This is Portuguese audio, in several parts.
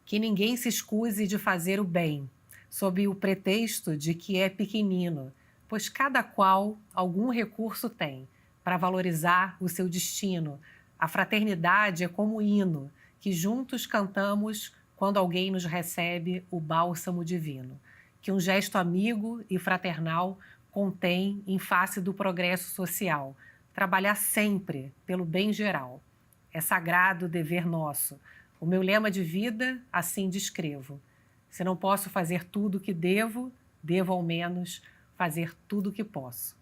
Que ninguém se escuse de fazer o bem, sob o pretexto de que é pequenino, pois cada qual algum recurso tem para valorizar o seu destino. A fraternidade é como hino, que juntos cantamos quando alguém nos recebe o bálsamo divino, que um gesto amigo e fraternal contém em face do progresso social. Trabalhar sempre pelo bem geral. É sagrado dever nosso. O meu lema de vida, assim descrevo. Se não posso fazer tudo o que devo, devo ao menos fazer tudo o que posso.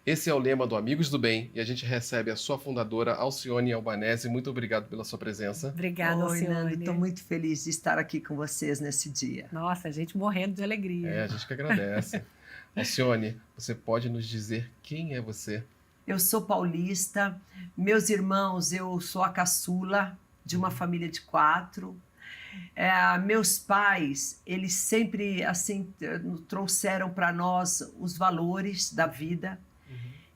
Esse é o lema do Amigos do Bem e a gente recebe a sua fundadora, Alcione Albanese. Muito obrigado pela sua presença. Obrigada, Oi, Alcione. Nando, estou muito feliz de estar aqui com vocês nesse dia. Nossa, a gente morrendo de alegria. A gente que agradece. Alcione, você pode nos dizer quem é você? Eu sou paulista, meus irmãos, eu sou a caçula de uma família de 4. Meus pais, eles sempre assim trouxeram para nós os valores da vida.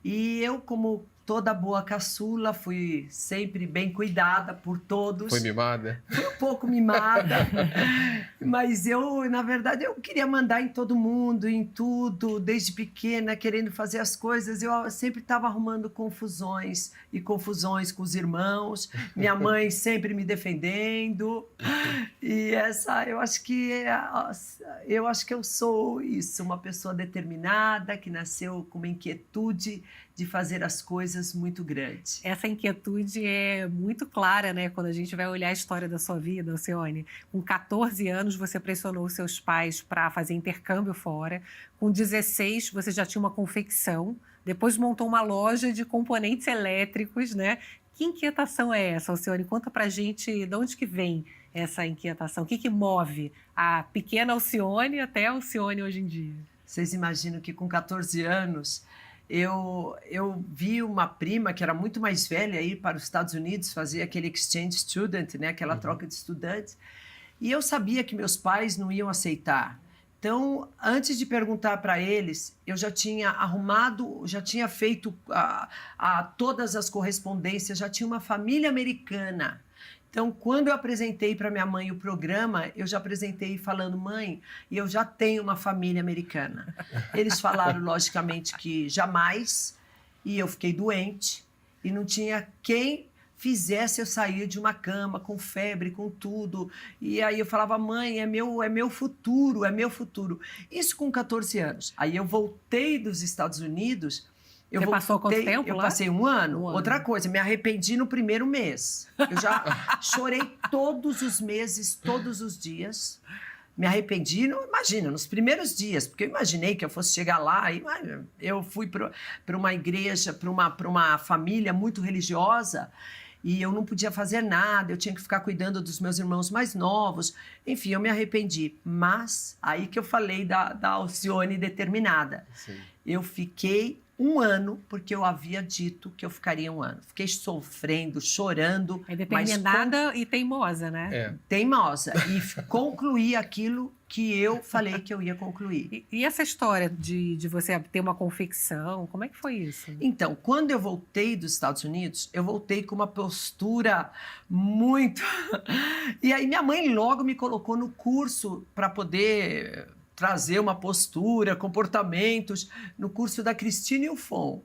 E eu, como toda boa caçula, fui sempre bem cuidada por todos. Foi mimada? Fui um pouco mimada, mas na verdade, eu queria mandar em todo mundo, em tudo, desde pequena, querendo fazer as coisas. Eu sempre estava arrumando confusões com os irmãos, minha mãe sempre me defendendo. E eu acho que eu sou isso, uma pessoa determinada, que nasceu com uma inquietude de fazer as coisas muito grande. Essa inquietude é muito clara, né? Quando a gente vai olhar a história da sua vida, Alcione. Com 14 anos, você pressionou os seus pais para fazer intercâmbio fora. Com 16, você já tinha uma confecção. Depois montou uma loja de componentes elétricos, né? Que inquietação é essa, Alcione? Conta pra gente de onde que vem essa inquietação. O que move a pequena Alcione até a Alcione hoje em dia? Vocês imaginam que com 14 anos... Eu vi uma prima que era muito mais velha ir para os Estados Unidos fazer aquele exchange student, né, aquela troca de estudantes, e eu sabia que meus pais não iam aceitar. Então, antes de perguntar para eles, eu já tinha arrumado, já tinha feito todas as correspondências, já tinha uma família americana. Então, quando eu apresentei para minha mãe o programa, eu já apresentei falando, mãe, e eu já tenho uma família americana. Eles falaram, logicamente, que jamais, e eu fiquei doente, e não tinha quem fizesse eu sair de uma cama com febre, com tudo. E aí eu falava, mãe, é meu futuro, é meu futuro. Isso com 14 anos. Aí eu voltei dos Estados Unidos. Você passou quanto tempo lá? Eu passei um ano. Um ano. Outra coisa, me arrependi no primeiro mês. Eu já chorei todos os meses, todos os dias. Me arrependi, imagina, nos primeiros dias, porque eu imaginei que eu fosse chegar lá. E eu fui para uma igreja, para uma família muito religiosa, e eu não podia fazer nada, eu tinha que ficar cuidando dos meus irmãos mais novos. Enfim, eu me arrependi. Mas aí que eu falei da Alcione determinada. Sim. Eu fiquei um ano, porque eu havia dito que eu ficaria um ano. Fiquei sofrendo, chorando. É determinada e teimosa, né? Teimosa. E concluí aquilo que eu falei que eu ia concluir. E essa história de você ter uma confecção, como é que foi isso? Então, quando eu voltei dos Estados Unidos, eu voltei com uma postura muito... E aí minha mãe logo me colocou no curso para poder... trazer uma postura, comportamentos, no curso da Christine Ufon.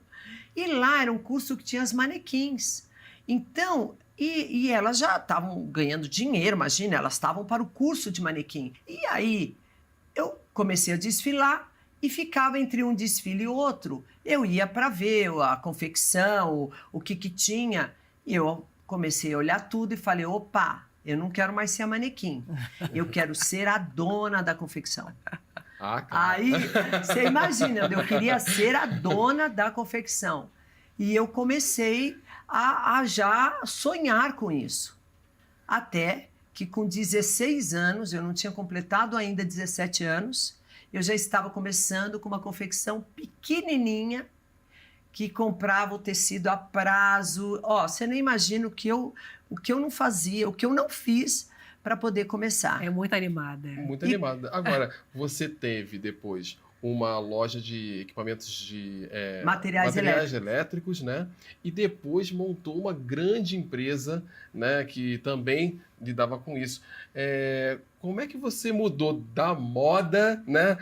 E lá era um curso que tinha as manequins. Então, e elas já estavam ganhando dinheiro, imagina, elas estavam para o curso de manequim. E aí, eu comecei a desfilar e ficava entre um desfile e outro. Eu ia para ver a confecção, o que tinha. E eu comecei a olhar tudo e falei, opa, eu não quero mais ser a manequim. Eu quero ser a dona da confecção. Claro. Aí, você imagina, eu queria ser a dona da confecção. E eu comecei a já sonhar com isso. Até que com 16 anos, eu não tinha completado ainda 17 anos, eu já estava começando com uma confecção pequenininha, que comprava o tecido a prazo. Você nem imagina o que eu não fazia, o que eu não fiz para poder começar. É muito animada. Muito animada. Agora, você teve depois uma loja de equipamentos de Materiais elétricos, né? E depois montou uma grande empresa, né, que também lidava com isso. Como é que você mudou da moda, né,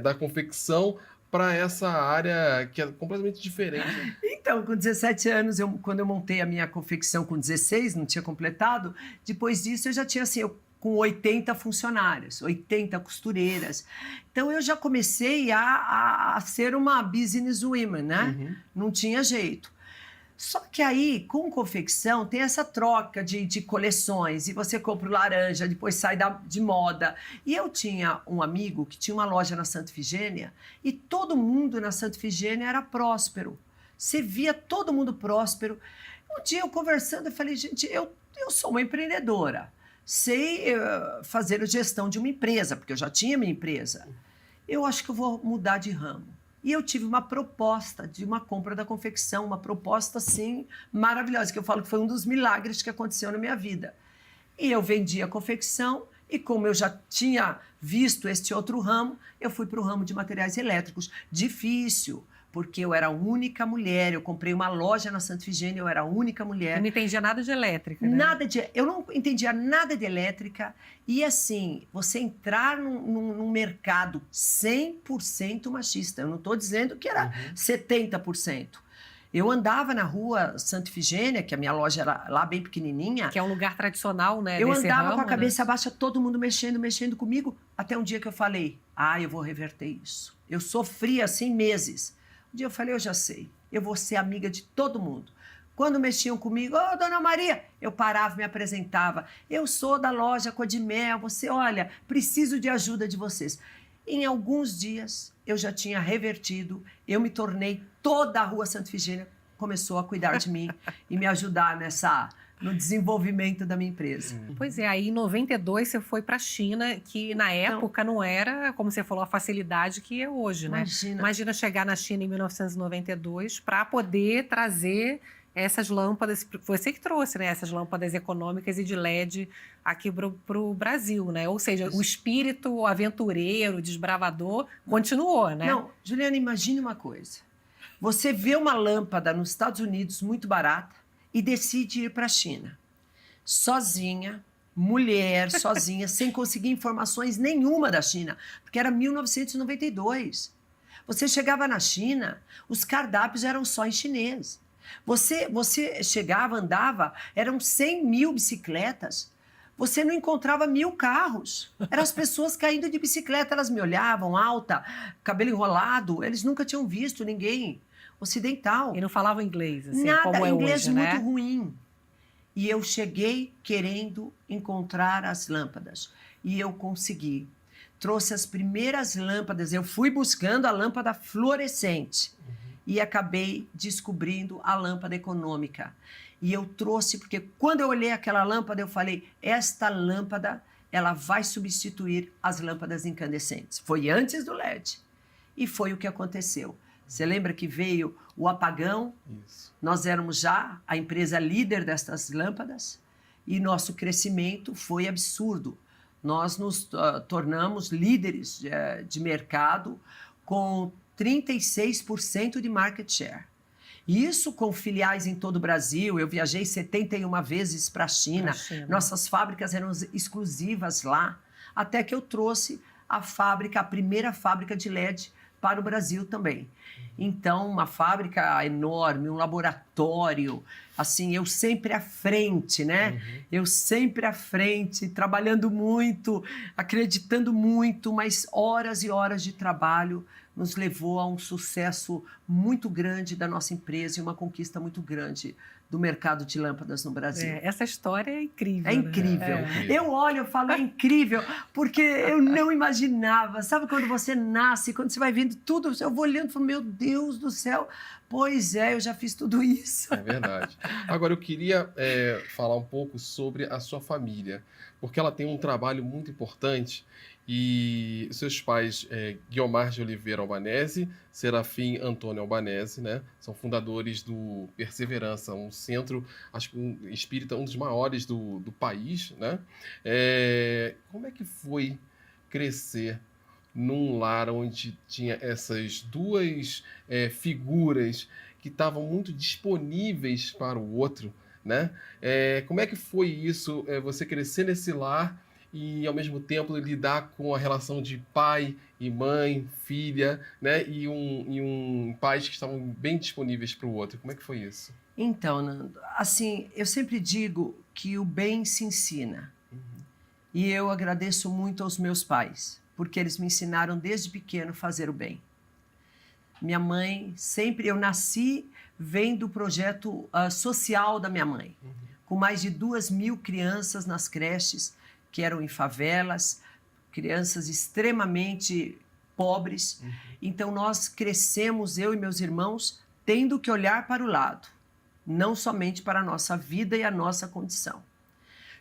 da confecção para essa área que é completamente diferente? Então, com 17 anos, quando eu montei a minha confecção com 16, não tinha completado, depois disso eu já tinha assim, com 80 funcionários, 80 costureiras. Então eu já comecei a ser uma business woman, né? Uhum. Não tinha jeito. Só que aí, com confecção, tem essa troca de coleções, e você compra o laranja, depois sai de moda. E eu tinha um amigo que tinha uma loja na Santa Efigênia, e todo mundo na Santa Efigênia era próspero. Você via todo mundo próspero. Um dia eu conversando, eu falei, gente, eu sou uma empreendedora, sei fazer a gestão de uma empresa, porque eu já tinha minha empresa. Eu acho que eu vou mudar de ramo. E eu tive uma proposta de uma compra da confecção, uma proposta, assim, maravilhosa, que eu falo que foi um dos milagres que aconteceu na minha vida. E eu vendi a confecção, e como eu já tinha visto este outro ramo, eu fui para o ramo de materiais elétricos. Difícil, porque eu era a única mulher, eu comprei uma loja na Santa Efigênia, eu era a única mulher. Eu não entendia nada de elétrica, né? Eu não entendia nada de elétrica. E assim, você entrar num mercado 100% machista, eu não estou dizendo que era 70%. Eu andava na rua Santa Efigênia, que a minha loja era lá bem pequenininha. Que é um lugar tradicional, né? Eu desse andava ramo, com a cabeça né? baixa, todo mundo mexendo comigo, até um dia que eu falei, eu vou reverter isso. Eu sofri assim meses. Um dia eu falei, eu já sei, eu vou ser amiga de todo mundo. Quando mexiam comigo, dona Maria, eu parava, me apresentava. Eu sou da loja Codimel, você, olha, preciso de ajuda de vocês. Em alguns dias, eu já tinha revertido, eu me tornei, toda a rua Santa Efigênia começou a cuidar de mim e me ajudar no desenvolvimento da minha empresa. Pois é, aí em 92 você foi para a China, que na época não era, como você falou, a facilidade que é hoje, né? Imagina chegar na China em 1992 para poder trazer essas lâmpadas, foi você que trouxe, né? Essas lâmpadas econômicas e de LED aqui para o Brasil, né? Ou seja, o espírito aventureiro, desbravador, continuou, né? Não, Juliana, imagine uma coisa. Você vê uma lâmpada nos Estados Unidos muito barata e decide ir para a China. Sozinha, mulher, sozinha, sem conseguir informações nenhuma da China, porque era 1992. Você chegava na China, os cardápios eram só em chinês. Você chegava, andava, eram 100 mil bicicletas. Você não encontrava 1000 carros. Eram as pessoas caindo de bicicleta, elas me olhavam, alta, cabelo enrolado, eles nunca tinham visto ninguém ocidental. E não falavam inglês, assim, nada, como é inglês hoje, muito né? ruim. E eu cheguei querendo encontrar as lâmpadas. E eu consegui. Trouxe as primeiras lâmpadas. Eu fui buscando a lâmpada fluorescente. E acabei descobrindo a lâmpada econômica. E eu trouxe, porque quando eu olhei aquela lâmpada, eu falei, esta lâmpada, ela vai substituir as lâmpadas incandescentes. Foi antes do LED. E foi o que aconteceu. Você lembra que veio o apagão? Isso. Nós éramos já a empresa líder destas lâmpadas e nosso crescimento foi absurdo. Nós nos tornamos líderes de mercado com 36% de market share. Isso com filiais em todo o Brasil. Eu viajei 71 vezes para a China. Nossas fábricas eram exclusivas lá, até que eu trouxe a primeira fábrica de LED para o Brasil também. Então, uma fábrica enorme, um laboratório, assim, eu sempre à frente, né? Eu sempre à frente, trabalhando muito, acreditando muito, mas horas e horas de trabalho nos levou a um sucesso muito grande da nossa empresa e uma conquista muito grande do mercado de lâmpadas no Brasil. Essa história é incrível. É incrível. Né? Eu olho, eu falo, é incrível, porque eu não imaginava. Sabe quando você nasce, quando você vai vendo tudo, eu vou olhando e falo, meu Deus do céu, pois é, eu já fiz tudo isso. É verdade. Agora, eu queria falar um pouco sobre a sua família, porque ela tem um trabalho muito importante. E seus pais, Guiomar de Oliveira Albanese, Serafim Antônio Albanese, né? São fundadores do Perseverança, um centro, acho que espírita, um dos maiores do país, né? Como é que foi crescer num lar onde tinha essas duas figuras que estavam muito disponíveis para o outro, né? Como é que foi isso, você crescer nesse lar e, ao mesmo tempo, lidar com a relação de pai e mãe, filha, né? E pais que estavam bem disponíveis para o outro. Como é que foi isso? Então, Nando, assim, eu sempre digo que o bem se ensina. E eu agradeço muito aos meus pais, porque eles me ensinaram desde pequeno a fazer o bem. Minha mãe, sempre, eu nasci vendo o projeto social da minha mãe, com mais de 2.000 crianças nas creches, que eram em favelas, crianças extremamente pobres. Então nós crescemos, eu e meus irmãos, tendo que olhar para o lado, não somente para a nossa vida e a nossa condição.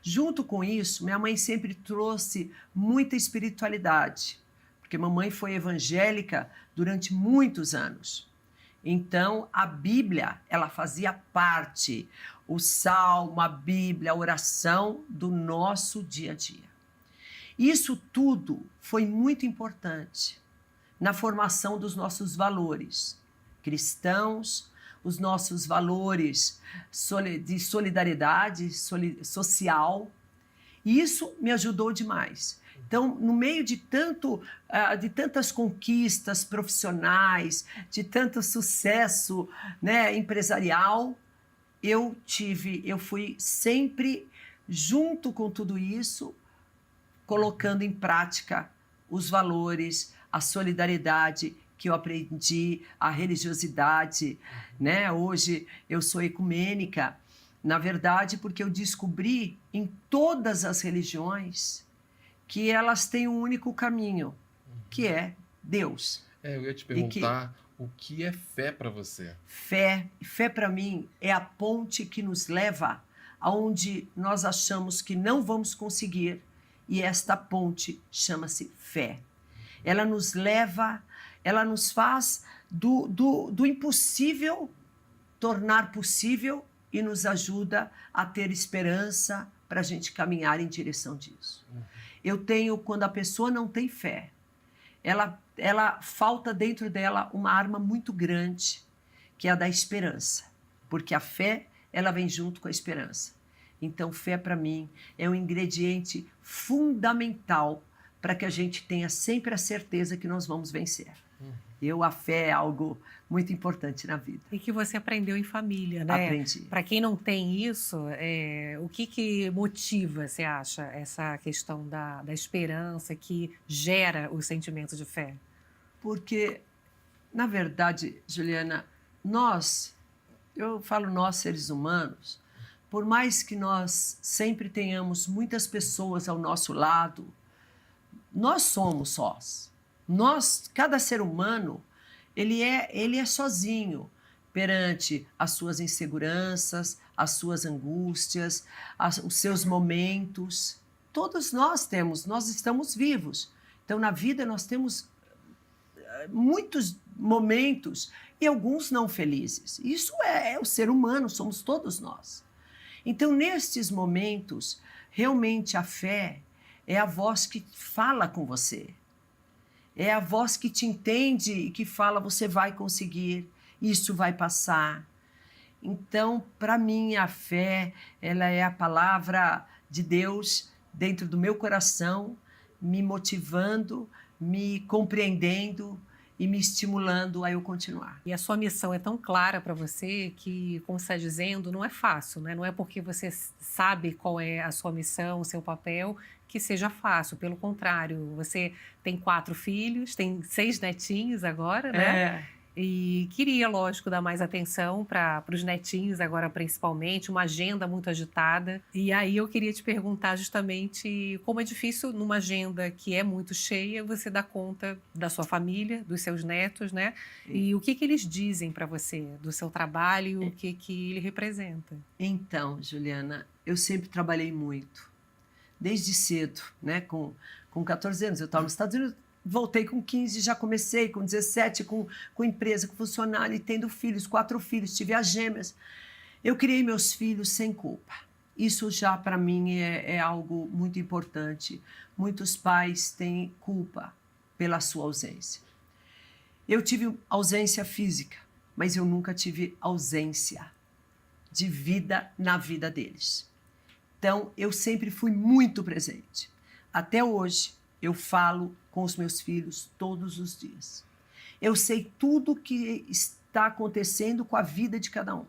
Junto com isso, minha mãe sempre trouxe muita espiritualidade, porque mamãe foi evangélica durante muitos anos. Então, a Bíblia, ela fazia parte, o salmo, a Bíblia, a oração do nosso dia a dia. Isso tudo foi muito importante na formação dos nossos valores cristãos, os nossos valores de solidariedade social. E isso me ajudou demais. Então, no meio de tantas conquistas profissionais, de tanto sucesso, né, empresarial, eu fui sempre junto com tudo isso, colocando em prática os valores, a solidariedade que eu aprendi, a religiosidade, né? Hoje eu sou ecumênica, na verdade, porque eu descobri em todas as religiões que elas têm um único caminho, que é Deus. Eu ia te perguntar o que é fé para você? Fé para mim é a ponte que nos leva aonde nós achamos que não vamos conseguir, e esta ponte chama-se fé. Ela nos leva, ela nos faz do impossível tornar possível e nos ajuda a ter esperança para a gente caminhar em direção disso. Quando a pessoa não tem fé, ela falta dentro dela uma arma muito grande, que é a da esperança, porque a fé, ela vem junto com a esperança. Então, fé para mim é um ingrediente fundamental para que a gente tenha sempre a certeza que nós vamos vencer. A fé é algo muito importante na vida. E que você aprendeu em família, né? Aprendi. Para quem não tem isso, o que motiva, você acha, essa questão da esperança que gera o sentimento de fé? Porque, na verdade, Juliana, eu falo nós seres humanos, por mais que nós sempre tenhamos muitas pessoas ao nosso lado, nós somos sós. Cada ser humano, ele é sozinho perante as suas inseguranças, as suas angústias, os seus momentos. Todos nós estamos vivos. Então, na vida, nós temos muitos momentos e alguns não felizes. Isso é o ser humano, somos todos nós. Então, nestes momentos, realmente a fé é a voz que fala com você. É a voz que te entende e que fala, você vai conseguir, isso vai passar. Então, para mim, a fé, ela é a palavra de Deus dentro do meu coração, me motivando, me compreendendo e me estimulando a eu continuar. E a sua missão é tão clara para você que, como você está dizendo, não é fácil, né? Não é porque você sabe qual é a sua missão, o seu papel, que seja fácil. Pelo contrário, você tem 4 filhos, tem 6 netinhos agora, né? E queria, lógico, dar mais atenção para os netinhos agora, principalmente, uma agenda muito agitada. E aí eu queria te perguntar justamente como é difícil, numa agenda que é muito cheia, você dar conta da sua família, dos seus netos, né? E o que eles dizem para você do seu trabalho, o que ele representa? Então, Juliana, eu sempre trabalhei muito, desde cedo, né? Com 14 anos, eu estava nos Estados Unidos. Voltei com 15, já comecei com 17, com empresa, com funcionário, e tendo filhos, 4 filhos, tive as gêmeas. Eu criei meus filhos sem culpa. Isso já para mim é algo muito importante. Muitos pais têm culpa pela sua ausência. Eu tive ausência física, mas eu nunca tive ausência de vida na vida deles. Então, eu sempre fui muito presente. Até hoje, eu falo com os meus filhos todos os dias. Eu sei tudo o que está acontecendo com a vida de cada um.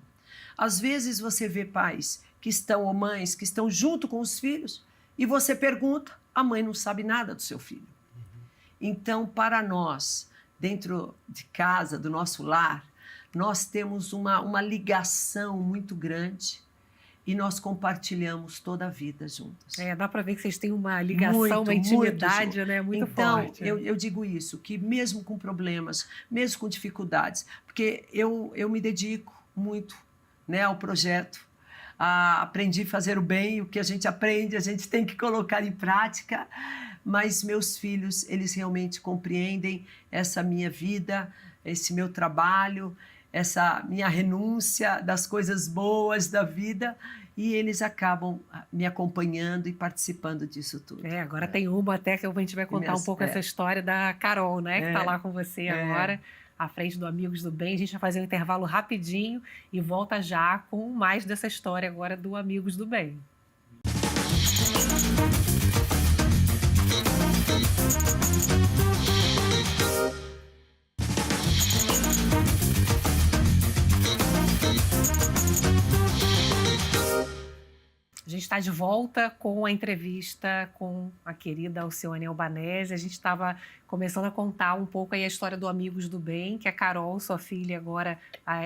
Às vezes você vê pais que estão, ou mães que estão junto com os filhos, e você pergunta, a mãe não sabe nada do seu filho. Então, para nós, dentro de casa, do nosso lar, nós temos uma ligação muito grande e nós compartilhamos toda a vida juntos. Dá para ver que vocês têm uma ligação, Muito, uma intimidade, muito, né? Muito então, forte. eu digo isso, que mesmo com problemas, mesmo com dificuldades, porque eu me dedico muito, né, ao projeto, aprendi a fazer o bem, o que a gente aprende, a gente tem que colocar em prática, mas meus filhos, eles realmente compreendem essa minha vida, esse meu trabalho, essa minha renúncia das coisas boas da vida, e eles acabam me acompanhando e participando disso tudo. Agora tem uma até que a gente vai contar um pouco essa história da Carol, né? Que está lá com você agora, à frente do Amigos do Bem. A gente vai fazer um intervalo rapidinho e volta já com mais dessa história agora do Amigos do Bem. A gente está de volta com a entrevista com a querida Alcione Albanese. A gente estava começando a contar um pouco aí a história do Amigos do Bem, que a Carol, sua filha, agora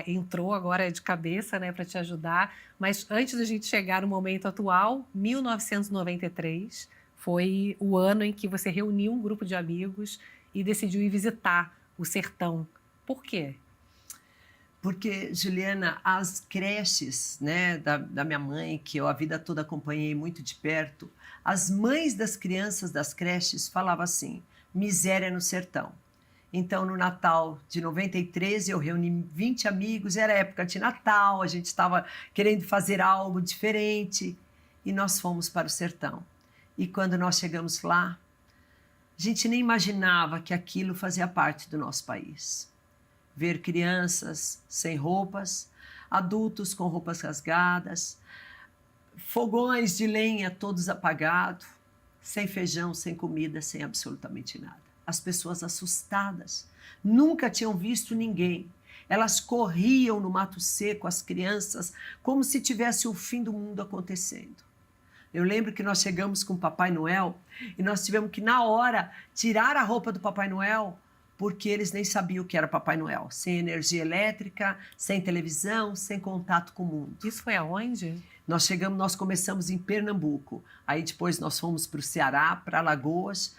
entrou agora de cabeça, né, para te ajudar. Mas antes da gente chegar no momento atual, 1993 foi o ano em que você reuniu um grupo de amigos e decidiu ir visitar o sertão. Por quê? Porque, Juliana, as creches, né, da minha mãe, que eu a vida toda acompanhei muito de perto, as mães das crianças das creches falavam assim, miséria no sertão. Então, no Natal de 93, eu reuni 20 amigos, era época de Natal, a gente estava querendo fazer algo diferente, e nós fomos para o sertão. E quando nós chegamos lá, a gente nem imaginava que aquilo fazia parte do nosso país. Ver crianças sem roupas, adultos com roupas rasgadas, fogões de lenha todos apagados, sem feijão, sem comida, sem absolutamente nada. As pessoas assustadas, nunca tinham visto ninguém. Elas corriam no mato seco, as crianças, como se tivesse o fim do mundo acontecendo. Eu lembro que nós chegamos com o Papai Noel e nós tivemos que, na hora, tirar a roupa do Papai Noel, porque eles nem sabiam o que era Papai Noel. Sem energia elétrica, sem televisão, sem contato com o mundo. Isso foi aonde? Nós começamos em Pernambuco. Aí depois nós fomos para o Ceará, para Alagoas.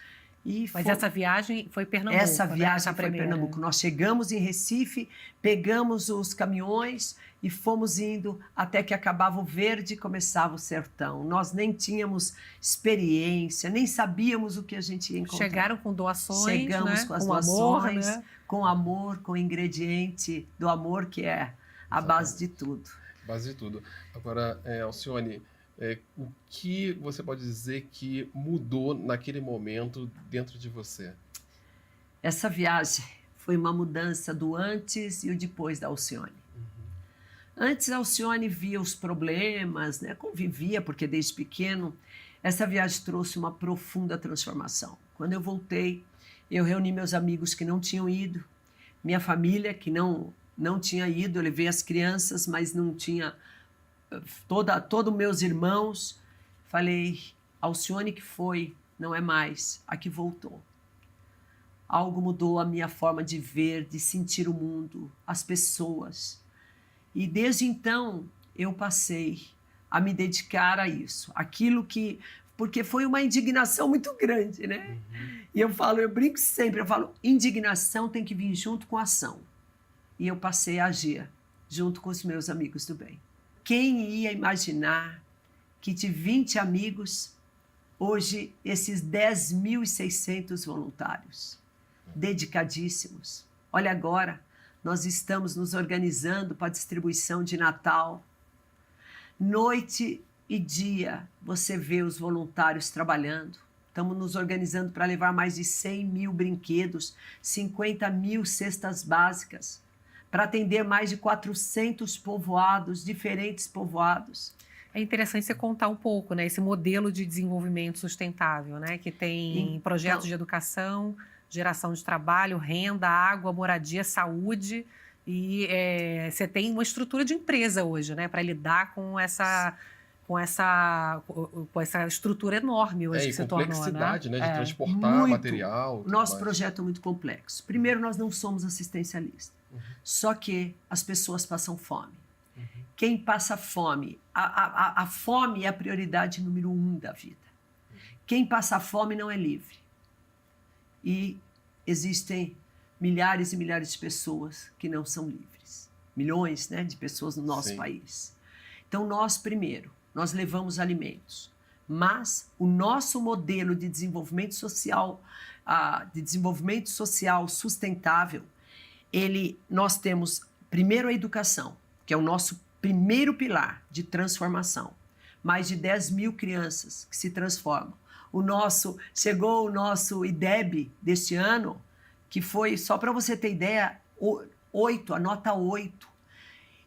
Mas essa viagem foi Pernambuco, essa viagem né? foi Pernambuco. Nós chegamos em Recife, pegamos os caminhões e fomos indo até que acabava o verde e começava o sertão. Nós nem tínhamos experiência, nem sabíamos o que a gente ia encontrar. Chegaram com doações, chegamos, né? com as com doações, amor, né? com amor, com o ingrediente do amor, que é a base de tudo. Base de tudo. Agora, Alcione, o que você pode dizer que mudou naquele momento dentro de você? Essa viagem foi uma mudança do antes e o depois da Alcione. Antes, a Alcione via os problemas, né? Convivia, porque desde pequeno, essa viagem trouxe uma profunda transformação. Quando eu voltei, eu reuni meus amigos que não tinham ido, minha família que não tinha ido, eu levei as crianças, mas não tinha todos meus irmãos. Falei, Alcione que foi, não é mais, a que voltou. Algo mudou a minha forma de ver, de sentir o mundo, as pessoas. E desde então eu passei a me dedicar a isso, porque foi uma indignação muito grande, né? E eu brinco sempre, eu falo, indignação tem que vir junto com ação. E eu passei a agir junto com os meus amigos do bem. Quem ia imaginar que de 20 amigos, hoje esses 10.600 voluntários, dedicadíssimos. Olha agora, nós estamos nos organizando para a distribuição de Natal. Noite e dia você vê os voluntários trabalhando Estamos nos organizando para levar mais de 100 mil brinquedos, 50 mil cestas básicas, para atender mais de 400 povoados, diferentes povoados. É interessante você contar um pouco, né, esse modelo de desenvolvimento sustentável, né, que tem projetos de educação, geração de trabalho, renda, água, moradia, saúde, e você tem uma estrutura de empresa hoje, né, para lidar com essa estrutura enorme hoje que se tornou, né? Complexidade, né, de transportar material. Nosso projeto é muito complexo. Primeiro, nós não somos assistencialistas, só que as pessoas passam fome. Quem passa fome, a fome é a prioridade número 1 da vida. Quem passa fome não é livre. E existem milhares e milhares de pessoas que não são livres. Milhões, né, de pessoas no nosso país. Então, nós levamos alimentos. Mas o nosso modelo de desenvolvimento social sustentável, nós temos primeiro a educação, que é o nosso primeiro pilar de transformação. Mais de 10 mil crianças que se transformam. Chegou o nosso IDEB deste ano, que foi, só para você ter ideia, 8, a nota 8.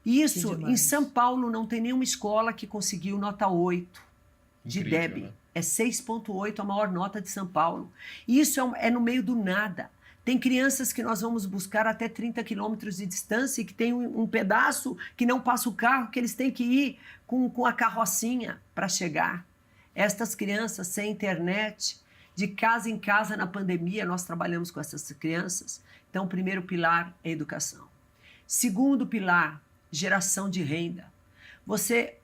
Isso, em São Paulo, não tem nenhuma escola que conseguiu nota 8 de IDEB. Né? É 6,8 a maior nota de São Paulo. Isso é no meio do nada. Tem crianças que nós vamos buscar até 30 quilômetros de distância e que tem um pedaço que não passa o carro, que eles têm que ir com a carrocinha para chegar. Estas crianças sem internet, de casa em casa na pandemia, nós trabalhamos com essas crianças. Então, o primeiro pilar é educação. Segundo pilar, geração de renda.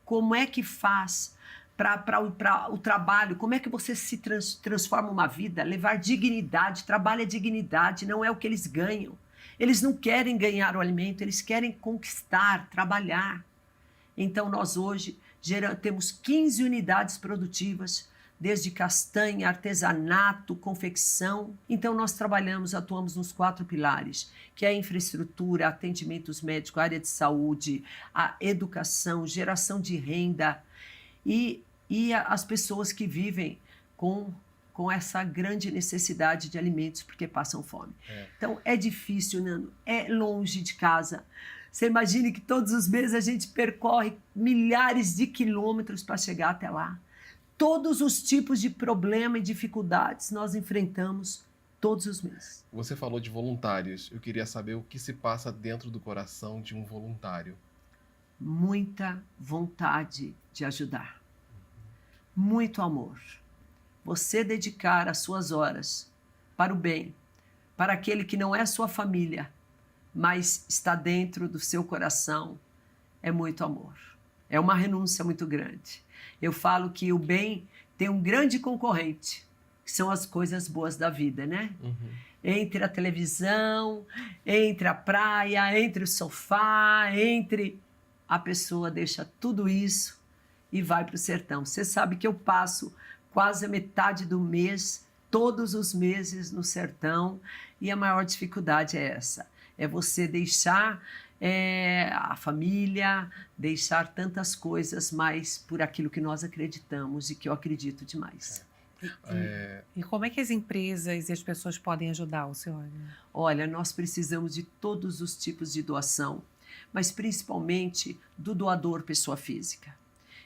Como é que faz para o trabalho, como é que você se transforma uma vida, levar dignidade, trabalho é dignidade, não é o que eles ganham. Eles não querem ganhar o alimento, eles querem conquistar, trabalhar. Então, nós hoje temos 15 unidades produtivas, desde castanha, artesanato, confecção. Então, nós atuamos nos 4 pilares, que é a infraestrutura, atendimentos médicos, área de saúde, a educação, geração de renda, e as pessoas que vivem com essa grande necessidade de alimentos porque passam fome. Então, é difícil, Nando, é longe de casa. Você imagine que todos os meses a gente percorre milhares de quilômetros para chegar até lá. Todos os tipos de problema e dificuldades nós enfrentamos todos os meses. Você falou de voluntários. Eu queria saber o que se passa dentro do coração de um voluntário. Muita vontade de ajudar. Muito amor. Você dedicar as suas horas para o bem, para aquele que não é sua família, mas está dentro do seu coração, é muito amor. É uma renúncia muito grande. Eu falo que o bem tem um grande concorrente, que são as coisas boas da vida, né? Entre a televisão, entre a praia, entre o sofá, a pessoa deixa tudo isso e vai para o sertão. Você sabe que eu passo quase a metade do mês, todos os meses no sertão, e a maior dificuldade é essa. É você deixar a família, deixar tantas coisas, mas por aquilo que nós acreditamos e que eu acredito demais. E como é que as empresas e as pessoas podem ajudar o senhor? Olha, nós precisamos de todos os tipos de doação, mas principalmente do doador pessoa física,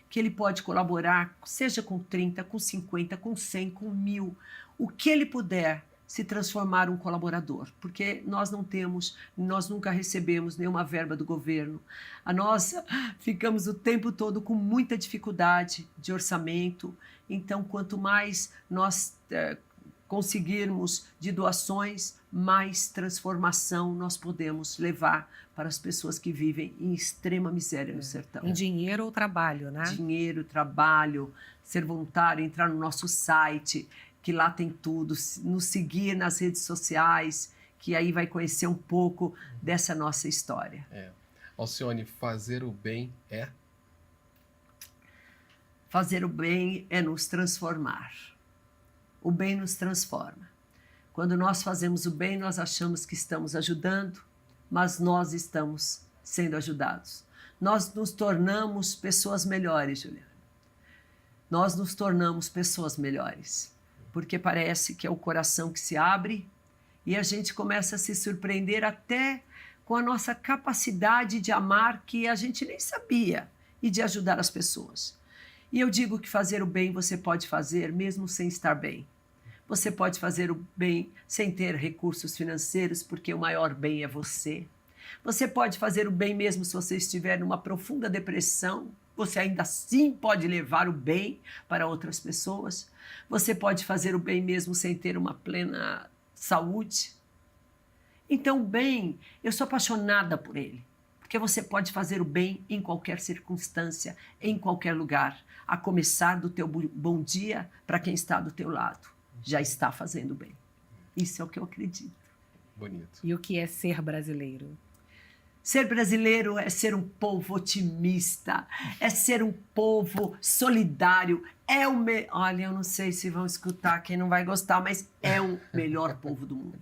que ele pode colaborar, seja com 30, com 50, com 100, com 1000, o que ele puder, se transformar um colaborador, porque nós nunca recebemos nenhuma verba do governo. Nós ficamos o tempo todo com muita dificuldade de orçamento, então quanto mais nós conseguirmos de doações, mais transformação nós podemos levar para as pessoas que vivem em extrema miséria no sertão. Em dinheiro ou trabalho, né? Dinheiro, trabalho, ser voluntário, entrar no nosso site, que lá tem tudo, nos seguir nas redes sociais, que aí vai conhecer um pouco dessa nossa história. Alcione, fazer o bem é? Fazer o bem é nos transformar. O bem nos transforma. Quando nós fazemos o bem, nós achamos que estamos ajudando, mas nós estamos sendo ajudados. Nós nos tornamos pessoas melhores, Juliana. Nós nos tornamos pessoas melhores. porque parece que é o coração que se abre e a gente começa a se surpreender até com a nossa capacidade de amar que a gente nem sabia e de ajudar as pessoas. E eu digo que fazer o bem você pode fazer mesmo sem estar bem. Você pode fazer o bem sem ter recursos financeiros, porque o maior bem é você. Você pode fazer o bem mesmo se você estiver numa profunda depressão. Você ainda assim pode levar o bem para outras pessoas. Você pode fazer o bem mesmo sem ter uma plena saúde. Então, o bem, eu sou apaixonada por ele. Porque você pode fazer o bem em qualquer circunstância, em qualquer lugar. A começar do teu bom dia para quem está do teu lado. Já está fazendo bem. Isso é o que eu acredito. Bonito. E o que é ser brasileiro? Ser brasileiro é ser um povo otimista, é ser um povo solidário. Olha, eu não sei se vão escutar, quem não vai gostar, mas é o melhor povo do mundo.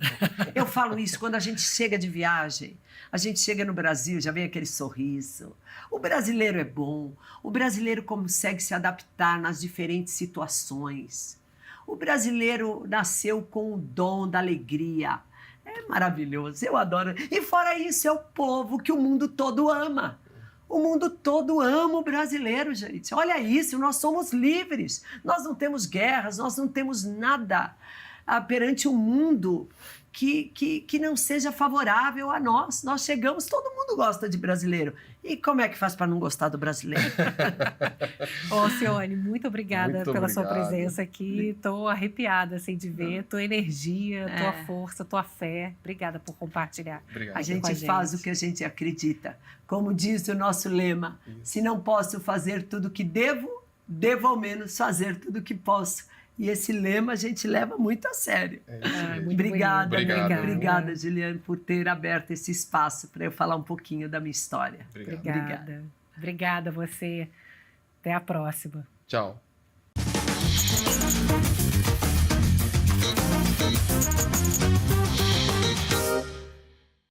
Eu falo isso quando a gente chega de viagem, a gente chega no Brasil, já vem aquele sorriso. O brasileiro é bom, o brasileiro consegue se adaptar nas diferentes situações. O brasileiro nasceu com o dom da alegria. É maravilhoso, eu adoro. E fora isso, é o povo que o mundo todo ama. O mundo todo ama o brasileiro, gente. Olha isso, nós somos livres. Nós não temos guerras, nós não temos nada perante o mundo que não seja favorável a nós. Nós chegamos, todo mundo gosta de brasileiro. E como é que faz para não gostar do brasileiro? Alcione, muito obrigada Muito pela sua obrigado. presença aqui. Estou arrepiada assim, de ver tua energia, tua força, tua fé. Obrigada por compartilhar. Obrigado. A com gente a faz gente. o que a gente acredita. Como diz o nosso lema, se não posso fazer tudo o que devo ao menos fazer tudo o que posso. E esse lema a gente leva muito a sério. É isso mesmo. Muito Obrigada, bonito. Obrigado. obrigada, Juliane, por ter aberto esse espaço para eu falar um pouquinho da minha história. Obrigado. Obrigada a você. Até a próxima. Tchau.